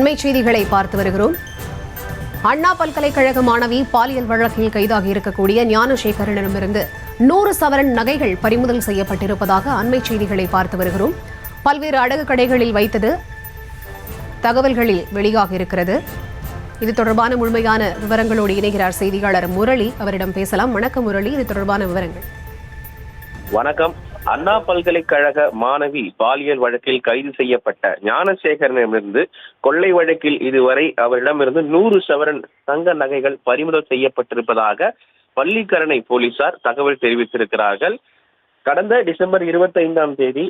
அண்மை செய்திகளை பார்த்து வருகிறோம். அண்ணா பல்கலைக்கழக மாணவி பாலியல் வழக்கில் கைதாகி இருக்கக்கூடிய ஞானசேகரனிடமிருந்து 100 சவரன் நகைகள் பறிமுதல் செய்யப்பட்டிருப்பதாக அண்மை செய்திகளை பார்த்து வருகிறோம். பல்வேறு அடகு கடைகளில் வைத்தது தகவல்களில் வெளியாக இருக்கிறது. இது தொடர்பான முழுமையான விவரங்களோடு இணைகிறார் செய்தியாளர் முரளி. அவரிடம் பேசலாம். வணக்கம் முரளி, இது தொடர்பான விவரங்கள். வணக்கம். அண்ணா பல்கலைக்கழக மாணவி பாலியல் வழக்கில் கைது செய்யப்பட்ட ஞானசேகரனிடமிருந்து கொள்ளை வழக்கில் இதுவரை அவரிடமிருந்து 100 சவரன் தங்க நகைகள் பறிமுதல் செய்யப்பட்டிருப்பதாக பள்ளிக்கரணை போலீசார் தகவல் தெரிவித்திருக்கிறார்கள். கடந்த டிசம்பர் 25ஆம் தேதி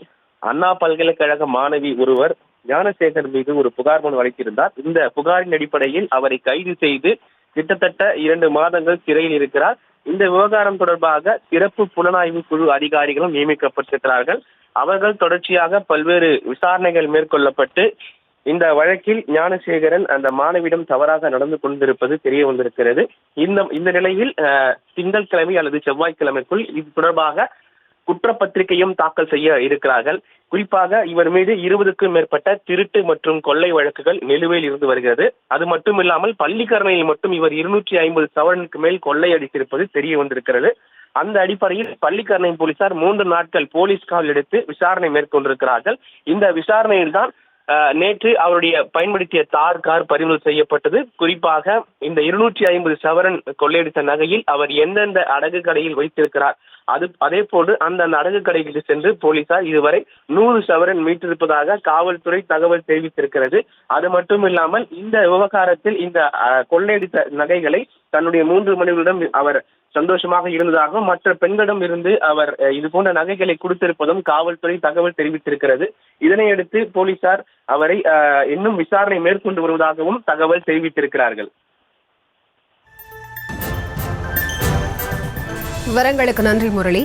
அண்ணா பல்கலைக்கழக மாணவி ஒருவர் ஞானசேகர் மீது ஒரு புகார் மனு அளித்திருந்தார். இந்த புகாரின் அடிப்படையில் அவரை கைது செய்து கிட்டத்தட்ட 2 மாதங்கள் சிறையில் இருக்கிறார். இந்த விவகாரம் தொடர்பாக சிறப்பு புலனாய்வு குழு அதிகாரிகளும் நியமிக்கப்பட்டிருக்கிறார்கள். அவர்கள் தொடர்ச்சியாக பல்வேறு விசாரணைகள் மேற்கொள்ளப்பட்டு இந்த வழக்கில் ஞானசேகரன் அந்த மாணவியிடம் தவறாக நடந்து கொண்டிருப்பது தெரிய வந்திருக்கிறது. இந்த நிலையில் திங்கட்கிழமை அல்லது செவ்வாய்க்கிழமைக்குள் இது தொடர்பாக குற்றப்பத்திரிகையும் தாக்கல் செய்ய இருக்கிறார்கள். குறிப்பாக இவர் மீது 20க்கும் மேற்பட்ட திருட்டு மற்றும் கொள்ளை வழக்குகள் நிலுவையில் இருந்து வருகிறது. அது மட்டும் இல்லாமல் பள்ளிக்கரணையில் மட்டும் இவர் 250 சவரனுக்கு மேல் கொள்ளையடித்திருப்பது தெரிய வந்திருக்கிறது. அந்த அடிப்படையில் பள்ளிக்கரணை போலீசார் 3 நாட்கள் போலீஸ் காவல் எடுத்து விசாரணை மேற்கொண்டிருக்கிறார்கள். இந்த விசாரணையில் தான் நேற்று அவருடைய பயன்படுத்திய கார் பறிமுதல் செய்யப்பட்டது. குறிப்பாக இந்த 250 சவரன் கொள்ளையடித்த நகையில் அவர் எந்தெந்த அடகு கடையில் வைத்திருக்கிறார், அதே போன்று அந்த அடகு கடைக்கு சென்று போலீசார் இதுவரை 100 சவரன் மீட்டிருப்பதாக காவல்துறை தகவல் தெரிவித்திருக்கிறது. அது மட்டும் இல்லாமல் இந்த விவகாரத்தில் இந்த கொள்ளையடித்த நகைகளை தன்னுடைய 3 மனைவியிடம் அவர் சந்தோஷமாக இருந்ததாகவும் மற்ற பெண்களிடம் இருந்து அவர் இது போன்ற நகைகளை கொடுத்திருப்பதும் காவல்துறை தகவல் தெரிவித்திருக்கிறது. இதனையடுத்து போலீசார் அவரை இன்னும் விசாரணை மேற்கொண்டு வருவதாகவும் தகவல் தெரிவித்திருக்கிறார்கள். விவரங்களுக்கு நன்றி முரளி.